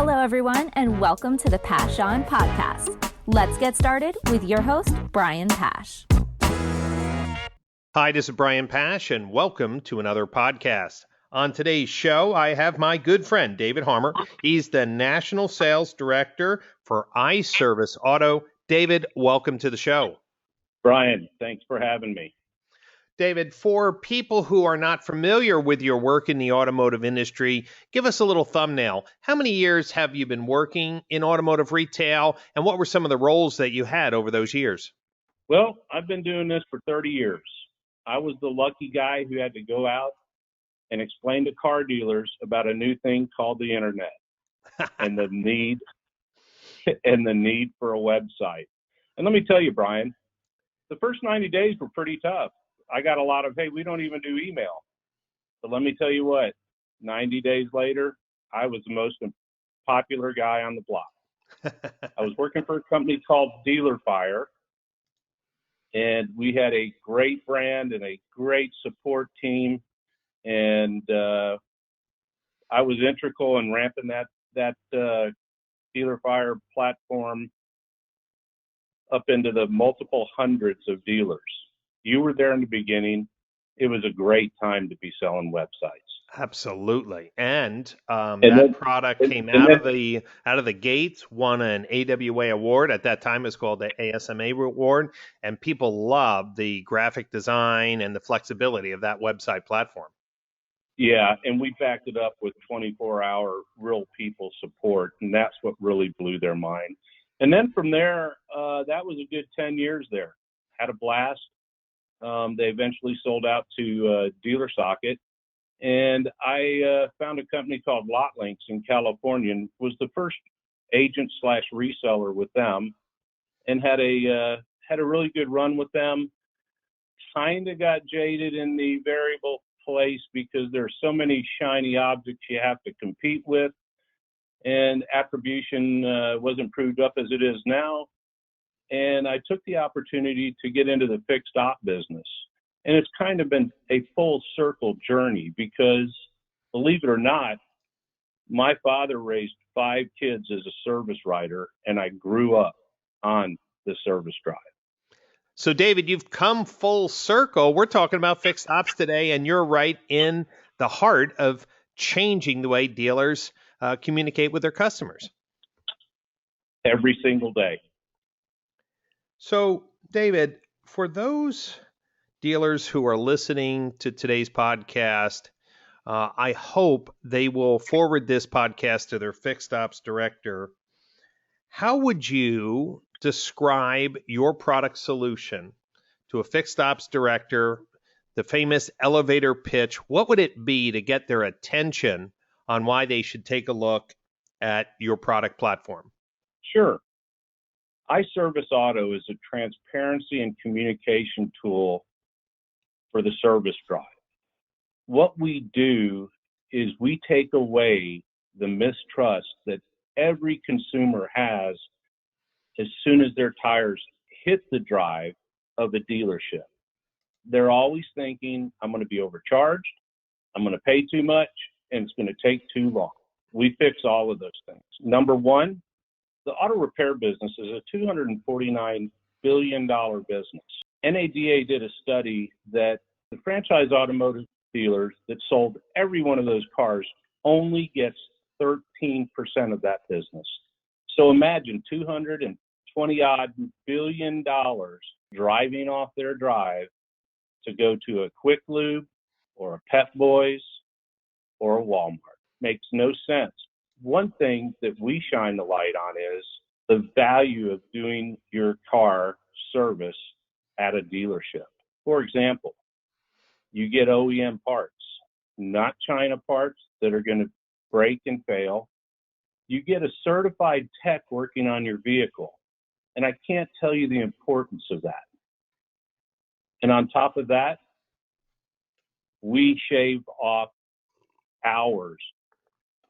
Hello, everyone, and welcome to the Pash On Podcast. Let's get started with your host, Brian Pash. Hi, this is Brian Pash, and welcome to another podcast. On today's show, I have my good friend, David Harmer. He's the National Sales Director for iServiceAuto. David, welcome to the show. Brian, thanks for having me. David, for people who are not familiar with your work in the automotive industry, give us a little thumbnail. How many years have you been working in automotive retail, and what were some of the roles that you had over those years? Well, I've been doing this for 30 years. I was the lucky guy who had to go out and explain to car dealers about a new thing called the internet and the need for a website. And let me tell you, Brian, the first 90 days were pretty tough. I got a lot of, hey, we don't even do email. But let me tell you what, 90 days later, I was the most popular guy on the block. I was working for a company called Dealer Fire, and we had a great brand and a great support team. And I was integral in ramping that Dealer Fire platform up into the multiple hundreds of dealers. You were there in the beginning. It was a great time to be selling websites. Absolutely. And that product came out of the gates, won an AWA award. At that time, it's called the ASMA award. And people loved the graphic design and the flexibility of that website platform. Yeah, and we backed it up with 24-hour real people support, and that's what really blew their mind. And then from there, that was a good 10 years there. Had a blast. They eventually sold out to Dealer Socket, and I found a company called LotLinks in California, and was the first agent/reseller with them, and had a really good run with them. Kind of got jaded in the variable place because there's so many shiny objects you have to compete with, and attribution wasn't proved up as it is now. And I took the opportunity to get into the fixed op business. And it's kind of been a full circle journey because, believe it or not, my father raised 5 kids as a service writer, and I grew up on the service drive. So, David, you've come full circle. We're talking about fixed ops today, and you're right in the heart of changing the way dealers communicate with their customers. Every single day. So, David, for those dealers who are listening to today's podcast, I hope they will forward this podcast to their fixed ops director. How would you describe your product solution to a fixed ops director, the famous elevator pitch? What would it be to get their attention on why they should take a look at your product platform? Sure. iServiceAuto is a transparency and communication tool for the service drive. What we do is we take away the mistrust that every consumer has as soon as their tires hit the drive of a dealership. They're always thinking, I'm going to be overcharged, I'm going to pay too much, and it's going to take too long. We fix all of those things. Number one, the auto repair business is a $249 billion business. NADA did a study that the franchise automotive dealers that sold every one of those cars only gets 13% of that business. So imagine $220-odd billion driving off their drive to go to a Quick Lube or a Pep Boys or a Walmart. Makes no sense. One thing that we shine the light on is the value of doing your car service at a dealership. For example, you get OEM parts, not China parts that are going to break and fail. You get a certified tech working on your vehicle. And I can't tell you the importance of that. And on top of that, we shave off hours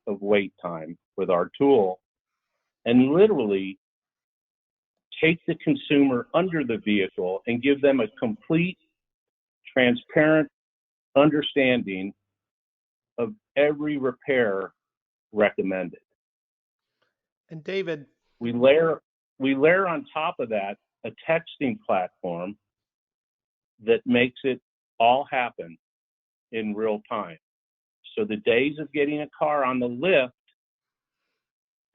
of wait time with our tool and literally take the consumer under the vehicle and give them a complete, transparent understanding of every repair recommended. And David, We layer on top of that a texting platform that makes it all happen in real time. So the days of getting a car on the lift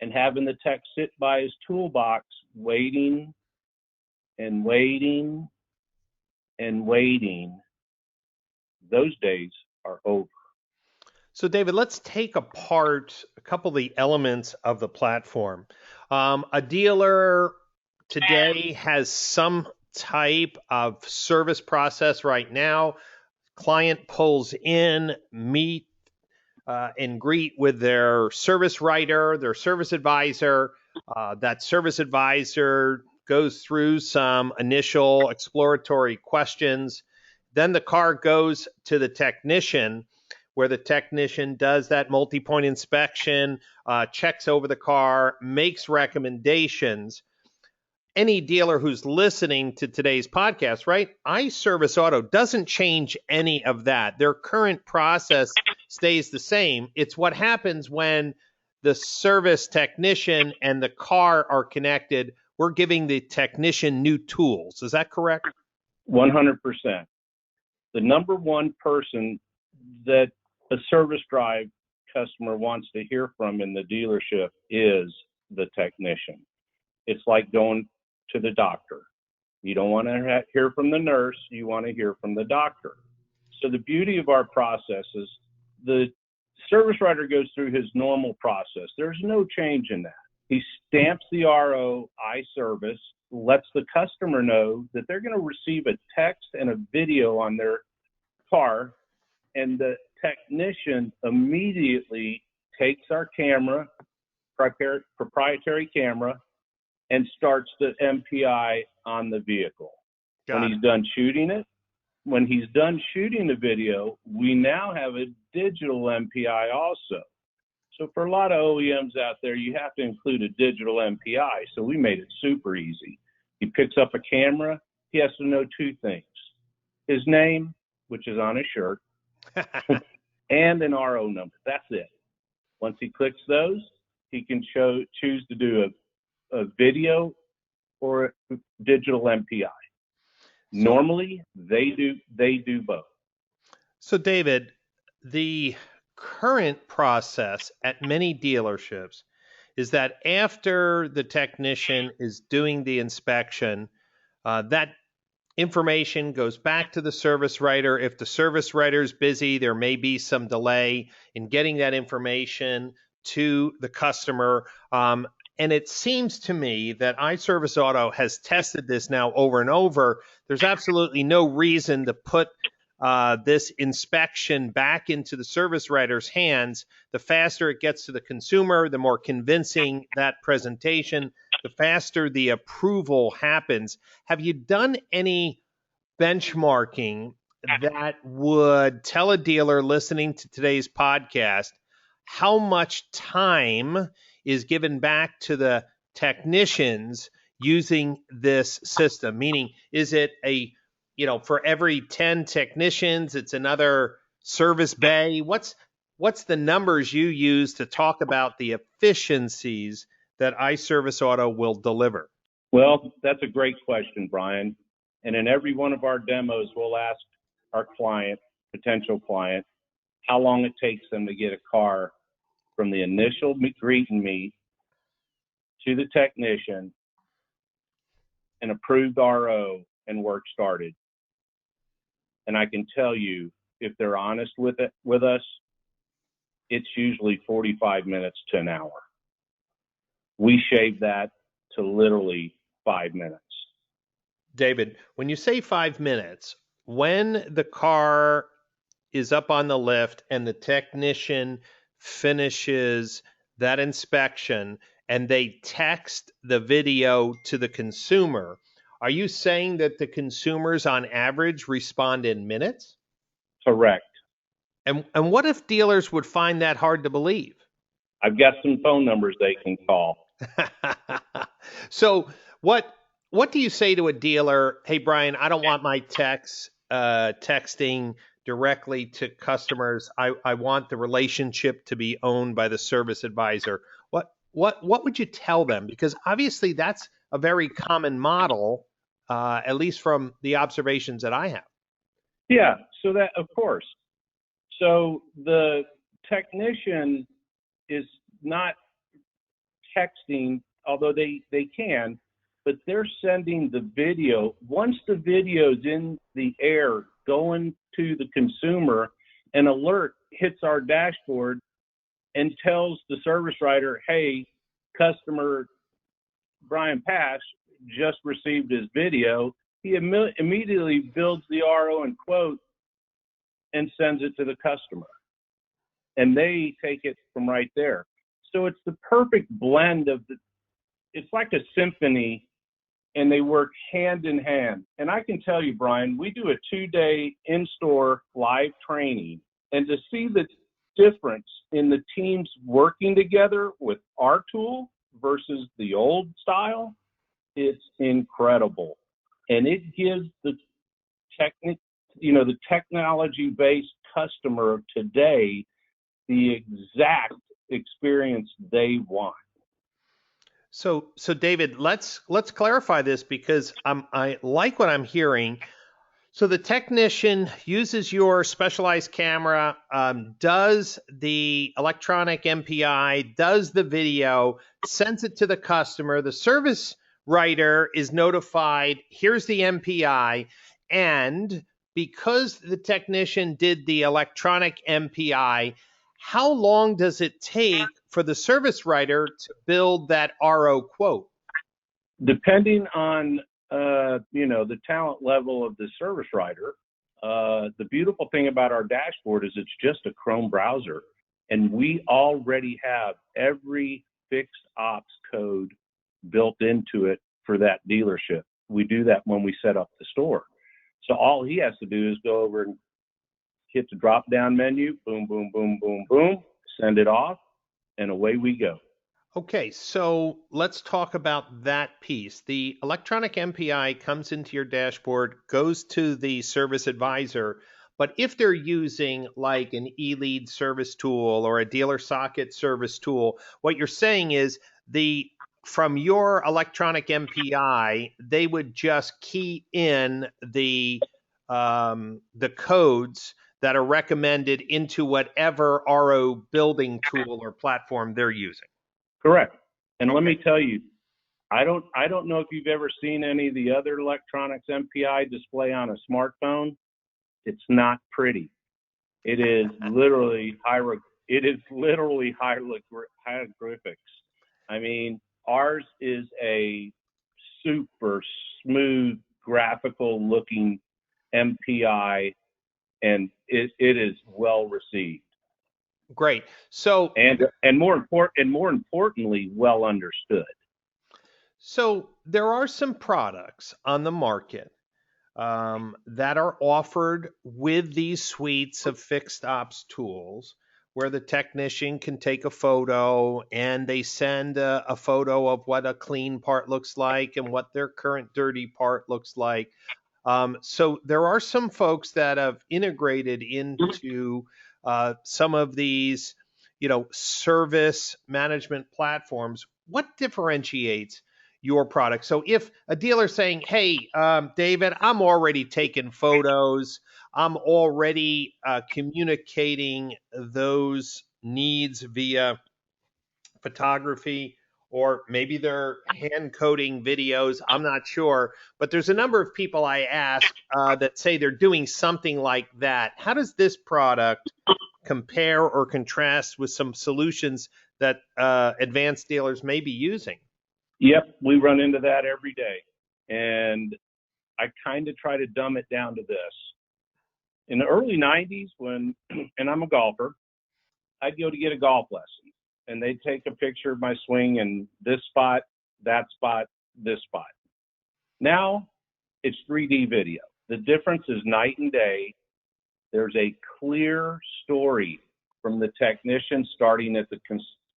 and having the tech sit by his toolbox waiting and waiting and waiting, those days are over. so David, let's take apart a couple of the elements of the platform. A dealer today has some type of service process right now. Client pulls in, meet and greet with their service writer, their service advisor. That service advisor goes through some initial exploratory questions. Then the car goes to the technician, where the technician does that multi-point inspection, checks over the car, makes recommendations. Any dealer who's listening to today's podcast, right? iServiceAuto doesn't change any of that. Their current process stays the same. It's what happens when the service technician and the car are connected. We're giving the technician new tools. Is that correct? 100%. The number one person that a service drive customer wants to hear from in the dealership is the technician. It's like going to the doctor. You don't want to hear from the nurse, you want to hear from the doctor. So the beauty of our process is the service writer goes through his normal process. There's no change in that. He stamps the RO iService, lets the customer know that they're going to receive a text and a video on their car, and the technician immediately takes our camera, proprietary camera, and starts the MPI on the vehicle. When he's done shooting the video, we now have a digital MPI also. So for a lot of OEMs out there, you have to include a digital MPI. So we made it super easy. He picks up a camera. He has to know two things: his name, which is on his shirt, and an RO number. That's it. Once he clicks those, he can choose to do a video or a digital MPI. Normally, they do both. So David, the current process at many dealerships is that after the technician is doing the inspection, that information goes back to the service writer. If the service writer is busy, there may be some delay in getting that information to the customer. And it seems to me that iServiceAuto has tested this now over and over. There's absolutely no reason to put this inspection back into the service writer's hands. The faster it gets to the consumer, the more convincing that presentation, the faster the approval happens. Have you done any benchmarking that would tell a dealer listening to today's podcast how much time is given back to the technicians using this system? Meaning, is it for every 10 technicians, it's another service bay? What's the numbers you use to talk about the efficiencies that iServiceAuto will deliver? Well, that's a great question, Brian. And in every one of our demos, we'll ask our potential client, how long it takes them to get a car from the initial greet and meet to the technician, an approved RO, and work started. And I can tell you, if they're honest with us, it's usually 45 minutes to an hour. We shave that to literally 5 minutes. David, when you say 5 minutes, when the car is up on the lift and the technician finishes that inspection and they text the video to the consumer, are you saying that the consumers on average respond in minutes? Correct. And what if dealers would find that hard to believe? I've got some phone numbers they can call. So what do you say to a dealer? Hey, Brian, I don't want my texting directly to customers. I want the relationship to be owned by the service advisor. what would you tell them? Because obviously that's a very common model, at least from the observations that I have. Yeah, so that, of course. So the technician is not texting, although they can, but they're sending the video. Once the video's in the air going to the consumer, an alert hits our dashboard and tells the service writer, hey, customer Brian Pash just received his video. He immediately builds the RO and quote and sends it to the customer. And they take it from right there. So it's the perfect blend of it's like a symphony, and they work hand in hand. And I can tell you, Brian, we do a 2-day in-store live training, and to see the difference in the teams working together with our tool versus the old style, it's incredible. And it gives the the technology-based customer of today the exact experience they want. So David, let's clarify this because I like what I'm hearing. So the technician uses your specialized camera, does the electronic MPI, does the video, sends it to the customer. The service writer is notified, here's the MPI, and because the technician did the electronic MPI, how long does it take for the service writer to build that RO quote? Depending on the talent level of the service writer, the beautiful thing about our dashboard is it's just a Chrome browser, and we already have every fixed ops code built into it for that dealership. We do that when we set up the store. So all he has to do is go over and hit the drop down menu, boom, boom, boom, boom, boom, send it off, and away we go. Okay, so let's talk about that piece. The electronic MPI comes into your dashboard, goes to the service advisor, but if they're using like an eLead service tool or a dealer socket service tool, what you're saying is from your electronic MPI, they would just key in the codes that are recommended into whatever RO building tool or platform they're using. Correct. And Okay. let me tell you, I don't know if you've ever seen any of the other electronics MPI display on a smartphone. It's not pretty. It is literally hieroglyphics. I mean, ours is a super smooth, graphical looking MPI, and it is well received. Great. So And more importantly, well understood. So there are some products on the market that are offered with these suites of fixed ops tools where the technician can take a photo and they send a photo of what a clean part looks like and what their current dirty part looks like. So there are some folks that have integrated into some of these, service management platforms. What differentiates your product? So if a dealer's saying, hey, David, I'm already taking photos, I'm already communicating those needs via photography, or maybe they're hand coding videos. I'm not sure, but there's a number of people I ask that say they're doing something like that. How does this product compare or contrast with some solutions that advanced dealers may be using? Yep, we run into that every day. And I kind of try to dumb it down to this. In the early 90s, and I'm a golfer, I'd go to get a golf lesson, and they'd take a picture of my swing in this spot, that spot, this spot. Now it's 3D video. The difference is night and day. There's a clear story from the technician starting at the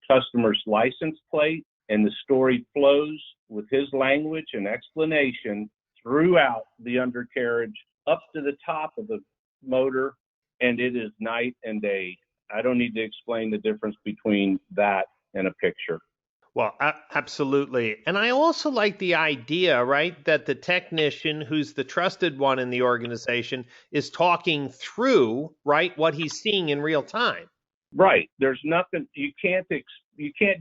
customer's license plate, and the story flows with his language and explanation throughout the undercarriage up to the top of the motor, and it is night and day. I don't need to explain the difference between that and a picture. Well, absolutely. And I also like the idea, right, that the technician, who's the trusted one in the organization, is talking through, right, what he's seeing in real time. Right. There's nothing you can't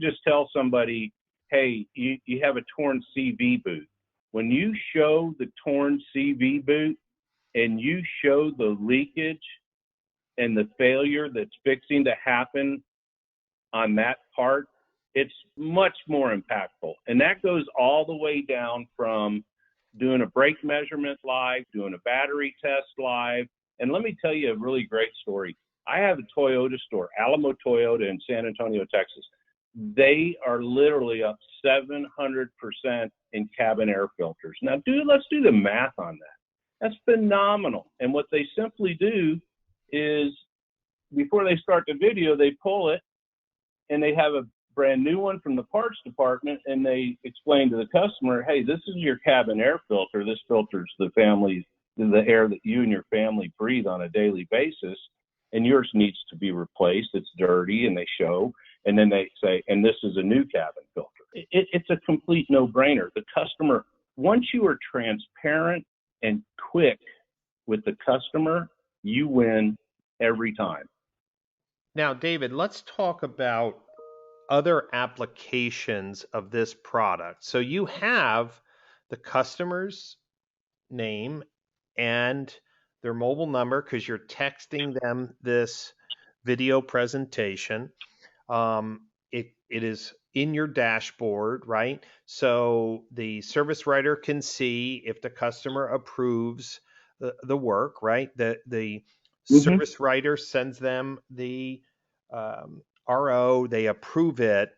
just tell somebody, hey, you have a torn CV boot. When you show the torn CV boot and you show the leakage and the failure that's fixing to happen on that part, it's much more impactful. And that goes all the way down from doing a brake measurement live, doing a battery test live. And let me tell you a really great story. I have a Toyota store, Alamo Toyota in San Antonio, Texas. They are literally up 700% in cabin air filters. Now, let's do the math on that. That's phenomenal. And what they simply do is before they start the video, they pull it and they have a brand new one from the parts department, and they explain to the customer, hey, this is your cabin air filter. This filters the air that you and your family breathe on a daily basis, and yours needs to be replaced. It's dirty, and they show, and then they say, and this is a new cabin filter. It's a complete no-brainer. The customer, once you are transparent and quick with the customer, you win every time. Now, David, let's talk about other applications of this product. So you have the customer's name and their mobile number because you're texting them this video presentation. It is in your dashboard, right? So the service writer can see if the customer approves the work, right? The service writer sends them the RO, they approve it.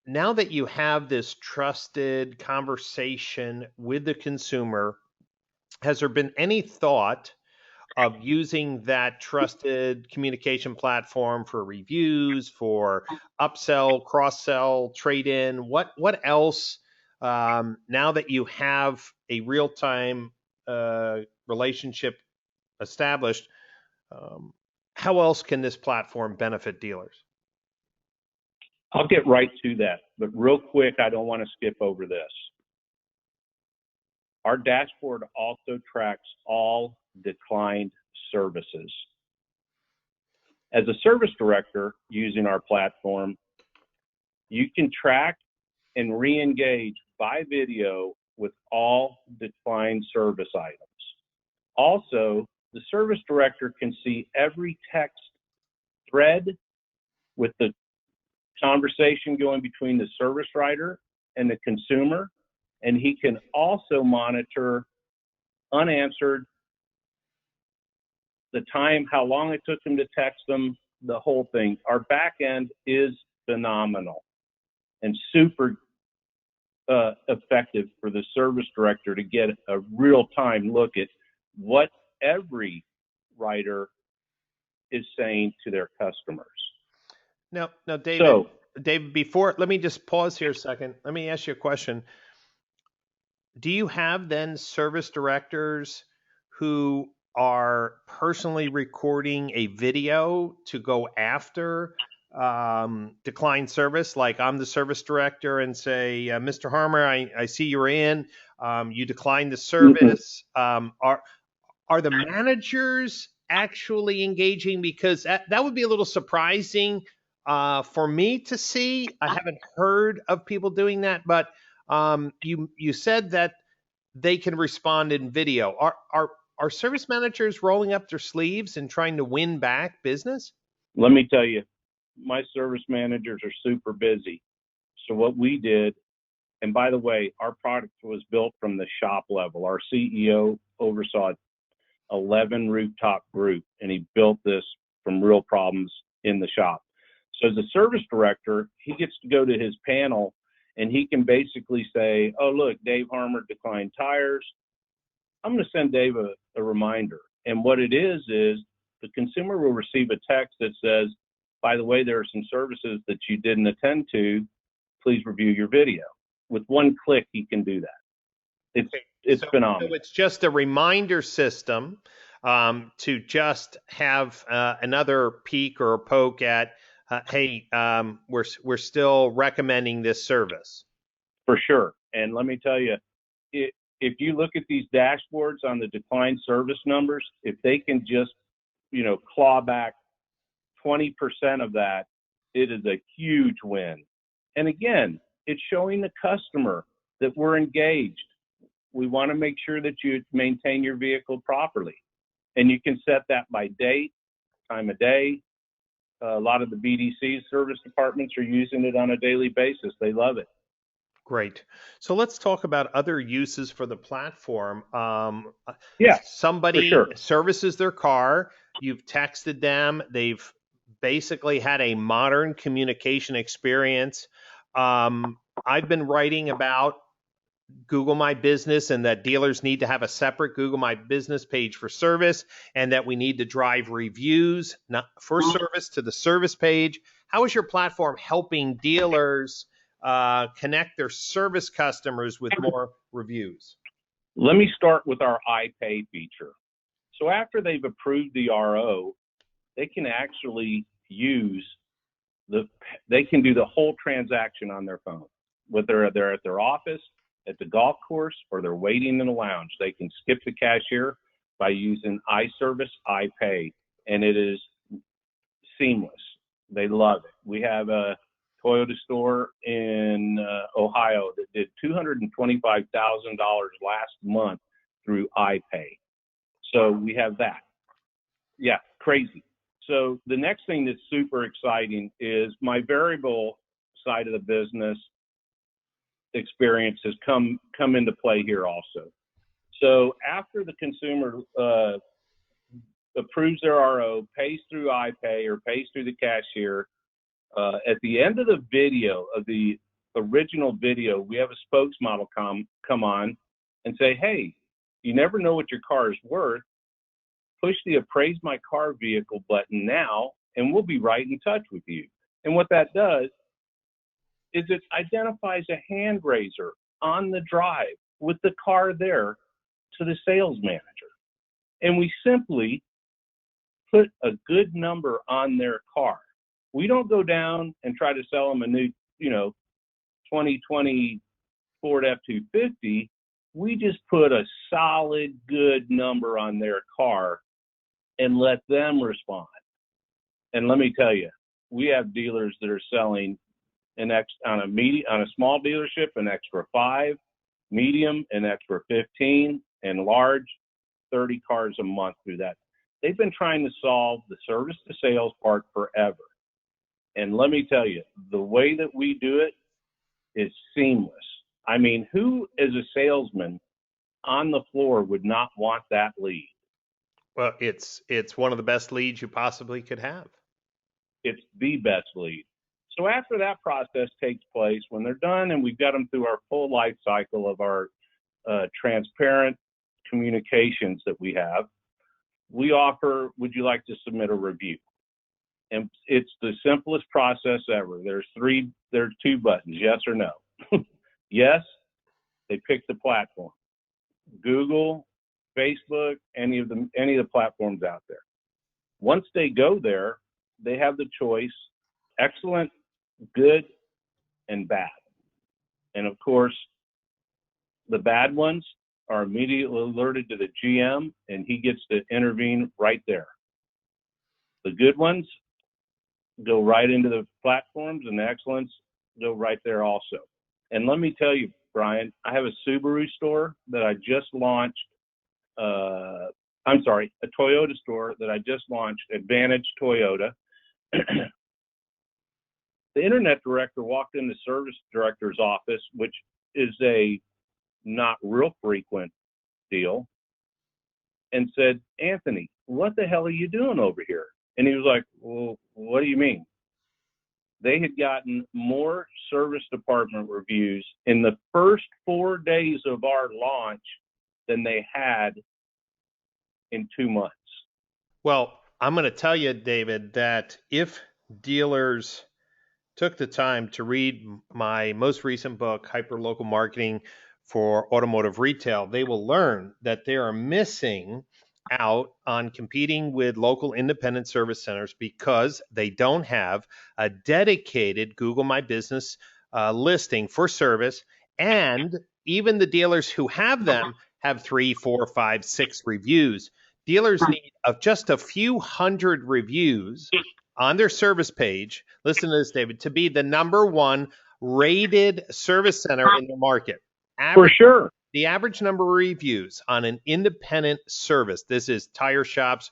Now that you have this trusted conversation with the consumer, has there been any thought of using that trusted communication platform for reviews, for upsell, cross-sell, trade-in? What else, now that you have a real-time relationship established, how else can this platform benefit dealers? I'll get right to that, but real quick, I don't want to skip over this. Our dashboard also tracks all declined services. As a service director using our platform, you can track and re-engage by video with all declined service items. Also, the service director can see every text thread with the conversation going between the service writer and the consumer, and he can also monitor unanswered, the time, how long it took him to text them, the whole thing. Our back end is phenomenal and super effective for the service director to get a real-time look at what every writer is saying to their customers. Now, David, let me just pause here a second. Let me ask you a question. Do you have then service directors who are personally recording a video to go after declined service? Like I'm the service director and say, Mr. Harmer, I see you're in, you declined the service. Are the managers actually engaging? Because that would be a little surprising for me to see. I haven't heard of people doing that, but you said that they can respond in video. Are service managers rolling up their sleeves and trying to win back business? Let me tell you, my service managers are super busy. So what we did, and by the way, our product was built from the shop level. Our CEO oversaw 11 rooftop group, and he built this from real problems in the shop. So as a service director, he gets to go to his panel and he can basically say, oh, look, Dave Harmer declined tires. I'm going to send Dave a reminder. And what it is the consumer will receive a text that says, by the way, there are some services that you didn't attend to. Please review your video. With one click, he can do that. It's phenomenal. So it's just a reminder system to just have another peek or a poke at hey, we're still recommending this service. For sure. And let me tell you, if you look at these dashboards on the declined service numbers, if they can just, claw back 20% of that, it is a huge win. And again, it's showing the customer that we're engaged. We want to make sure that you maintain your vehicle properly. And you can set that by date, time of day. A lot of the BDC service departments are using it on a daily basis. They love it. Great. So let's talk about other uses for the platform. Yeah, for Somebody sure. services their car. You've texted them. They've basically had a modern communication experience. I've been writing about Google My Business and that dealers need to have a separate Google My Business page for service, and that we need to drive reviews not for service to the service page. How is your platform helping dealers connect their service customers with more reviews? Let me start with our iPay feature. So after they've approved the RO, they can actually they can do the whole transaction on their phone. Whether they're at their office, at the golf course, or they're waiting in the lounge, they can skip the cashier by using iServiceAuto, and it is seamless. They love it. We have a Toyota store in Ohio that did $225,000 last month through iPay. So we have that. Yeah, crazy. So the next thing that's super exciting is my variable side of the business experience has come into play here also. So after the consumer approves their RO, pays through iPay or pays through the cashier, at the end of the video, of the original video, we have a spokesmodel come on and say, hey, you never know what your car is worth. Push the Appraise My Car Vehicle button now, and we'll be right in touch with you. And what that does is it identifies a hand raiser on the drive with the car there to the sales manager. And we simply put a good number on their car. We don't go down and try to sell them a new, 2020 Ford F-250. We just put a solid, good number on their car and let them respond. And let me tell you, we have dealers that are selling on a small dealership an extra 5, medium an extra 15, and large 30 cars a month through that. They've been trying to solve the service to sales part forever. And let me tell you, the way that we do it is seamless. I mean, who as a salesman on the floor would not want that lead? Well, it's one of the best leads you possibly could have. It's the best lead. So after that process takes place, when they're done and we've got them through our full life cycle of our transparent communications that we have, we offer, would you like to submit a review? And it's the simplest process ever. There's 2 buttons, yes or no. Yes, they pick the platform. Google, Facebook, any of the platforms out there. Once they go there, they have the choice: excellent, good, and bad. And of course, the bad ones are immediately alerted to the GM, and he gets to intervene right there. The good ones go right into the platforms, and the excellents go right there also. And let me tell you, Brian, I have a Subaru store that I just launched. A Toyota store that I just launched, Advantage Toyota. The internet director walked in the service director's office, which is a not real frequent deal, and said, Anthony, what the hell are you doing over here? And he was like, well, what do you mean? They had gotten more service department reviews in the first 4 days of our launch than they had in 2 months. Well, I'm going to tell you, David, that if dealers took the time to read my most recent book, Hyperlocal Marketing for Automotive Retail, they will learn that they are missing out on competing with local independent service centers because they don't have a dedicated Google My Business listing for service. And even the dealers who have them have 3, 4, 5, 6 reviews. Dealers need of just a few hundred reviews on their service page. Listen to this, David, to be the number one rated service center in the market. For sure. The average number of reviews on an independent service, this is tire shops,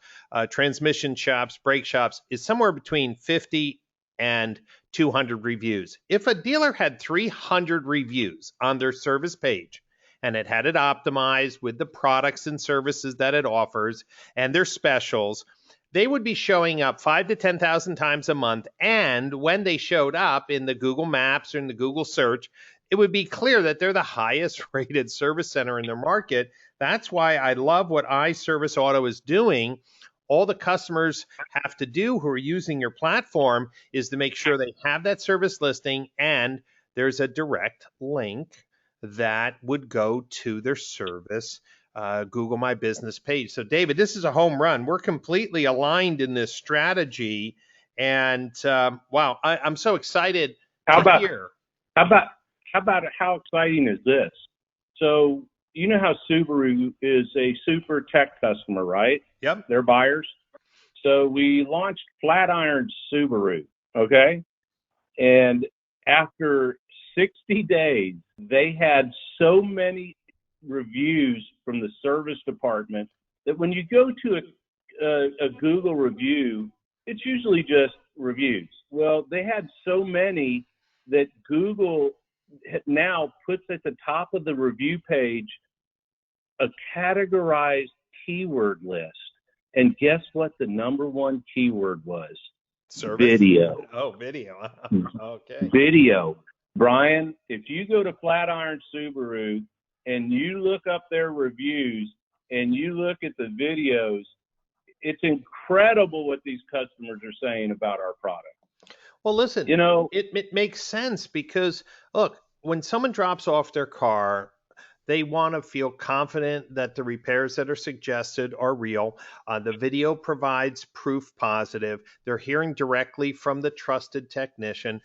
transmission shops, brake shops, is somewhere between 50 and 200 reviews. If a dealer had 300 reviews on their service page and it had it optimized with the products and services that it offers and their specials, they would be showing up 5 to 10,000 times a month. And when they showed up in the Google Maps or in the Google search, it would be clear that they're the highest rated service center in their market. That's why I love what iServiceAuto is doing. All the customers have to do who are using your platform is to make sure they have that service listing, and there's a direct link that would go to their service Google My Business page. So David, this is a home run. We're completely aligned in this strategy. And wow, I'm so excited to hear. How exciting is this? So you know how Subaru is a super tech customer, right? Yep. They're buyers. So we launched Flatiron Subaru, okay? And after 60 days, they had so many reviews from the service department that when you go to a Google review, it's usually just reviews. Well, they had so many that Google now puts at the top of the review page a categorized keyword list. And guess what the number one keyword was? Service? Video. Oh, video. Okay. Video. Brian, if you go to Flatiron Subaru and you look up their reviews and you look at the videos, it's incredible what these customers are saying about our product. Well, listen, it makes sense because, look, when someone drops off their car, they want to feel confident that the repairs that are suggested are real. The video provides proof positive. They're hearing directly from the trusted technician.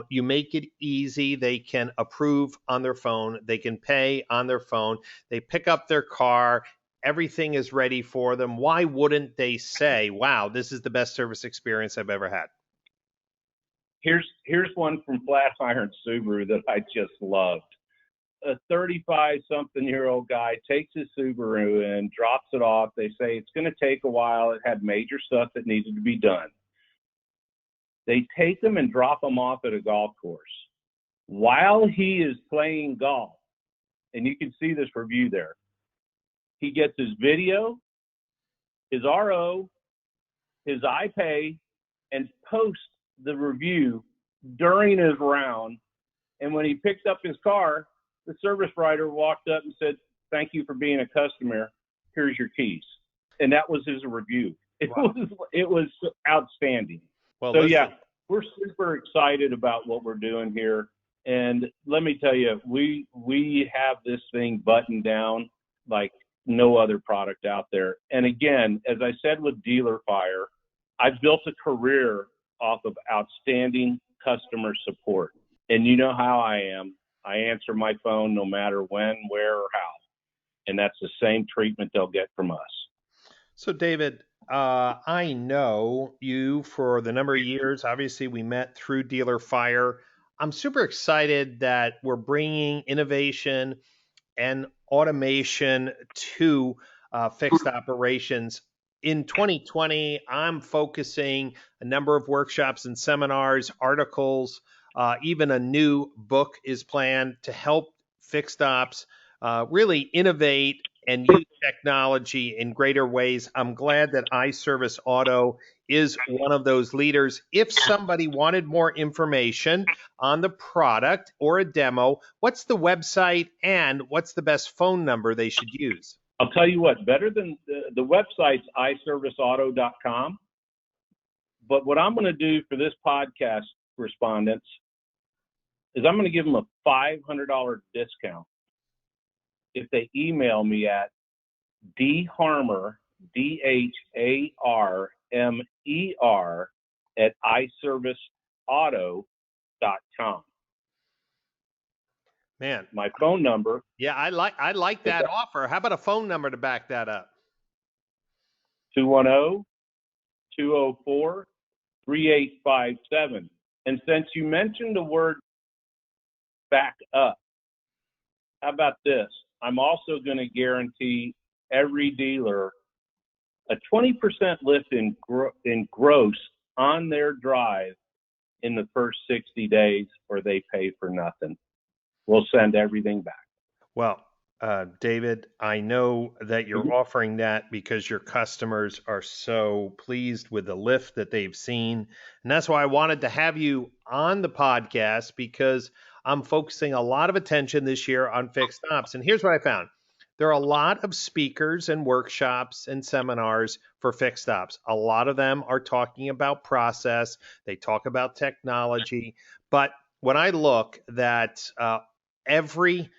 You make it easy. They can approve on their phone. They can pay on their phone. They pick up their car. Everything is ready for them. Why wouldn't they say, wow, this is the best service experience I've ever had? Here's one from Flatiron Subaru that I just loved. A 35-something-year-old guy takes his Subaru and drops it off. They say it's going to take a while. It had major stuff that needed to be done. They take him and drop him off at a golf course. While he is playing golf, and you can see this review there, he gets his video, his RO, his iPay, and posts the review during his round. And when he picked up his car, the service writer walked up and said, "Thank you for being a customer. Here's your keys." And that was his review. It was outstanding. Well, so listen. yeah, we're super excited about what we're doing here. And let me tell you, we have this thing buttoned down like no other product out there. And again, as I said with Dealer Fire, I've built a career off of outstanding customer support. And you know how I am. I answer my phone no matter when, where, or how. And that's the same treatment they'll get from us. So, David, I know you for the number of years. Obviously, we met through Dealer Fire. I'm super excited that we're bringing innovation and automation to fixed operations. In 2020, I'm focusing a number of workshops and seminars, articles, even a new book is planned to help fixed ops really innovate and use technology in greater ways. I'm glad that iServiceAuto is one of those leaders. If somebody wanted more information on the product or a demo, what's the website and what's the best phone number they should use? I'll tell you what, better than the website's iServiceAuto.com. But what I'm going to do for this podcast respondents is I'm going to give them a $500 discount if they email me at dharmer, DHARMER at iServiceAuto.com. Man, My phone number. yeah, I like that offer. How about a phone number to back that up? 210-204-3857. And since you mentioned the word back up, how about this? I'm also going to guarantee every dealer a 20% lift in gross on their drive in the first 60 days, or they pay for nothing. We'll send everything back. Well, David, I know that you're offering that because your customers are so pleased with the lift that they've seen. And that's why I wanted to have you on the podcast, because I'm focusing a lot of attention this year on fixed ops. And here's what I found. There are a lot of speakers and workshops and seminars for fixed ops. A lot of them are talking about process. They talk about technology. But when I look that every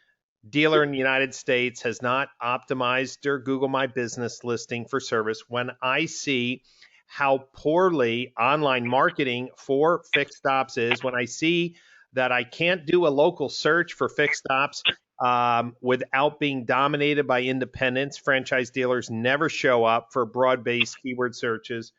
dealer in the United States has not optimized their Google My Business listing for service, when I see how poorly online marketing for fixed ops is, when I see that I can't do a local search for fixed ops without being dominated by independents, franchise dealers never show up for broad-based keyword searches,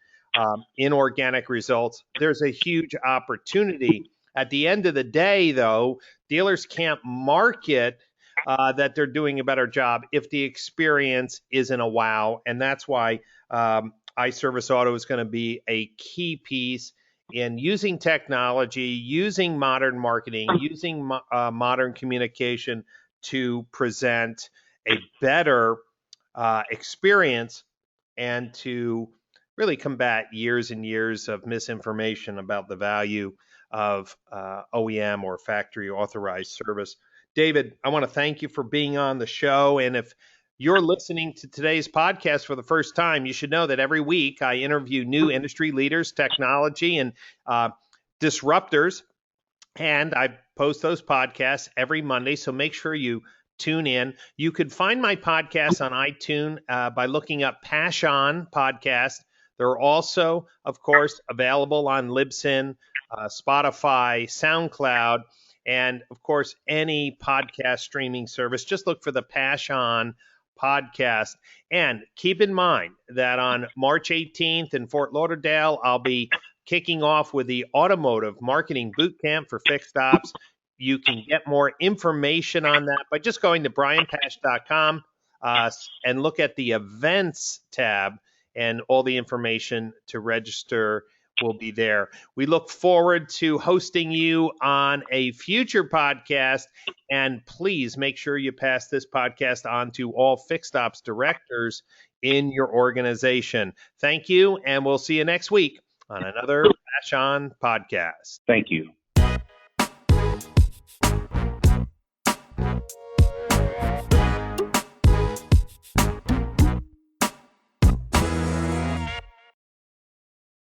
inorganic results. There's a huge opportunity. At the end of the day, though, dealers can't market that they're doing a better job if the experience isn't a wow. And that's why iServiceAuto is going to be a key piece in using technology, using modern marketing, using modern communication to present a better experience and to really combat years and years of misinformation about the value of OEM or factory authorized service. David, I want to thank you for being on the show. And if you're listening to today's podcast for the first time, you should know that every week I interview new industry leaders, technology, and disruptors. And I post those podcasts every Monday. So make sure you tune in. You could find my podcast on iTunes by looking up Passion Podcast. They're also, of course, available on Libsyn, Spotify, SoundCloud, and of course, any podcast streaming service. Just look for the Passion Podcast. And keep in mind that on March 18th in Fort Lauderdale, I'll be kicking off with the Automotive Marketing Bootcamp for Fixed Ops. You can get more information on that by just going to brianpash.com and look at the events tab, and all the information to register will be there. We look forward to hosting you on a future podcast, and please make sure you pass this podcast on to all fixed ops directors in your organization. Thank you, and we'll see you next week on another Passion podcast. Thank you.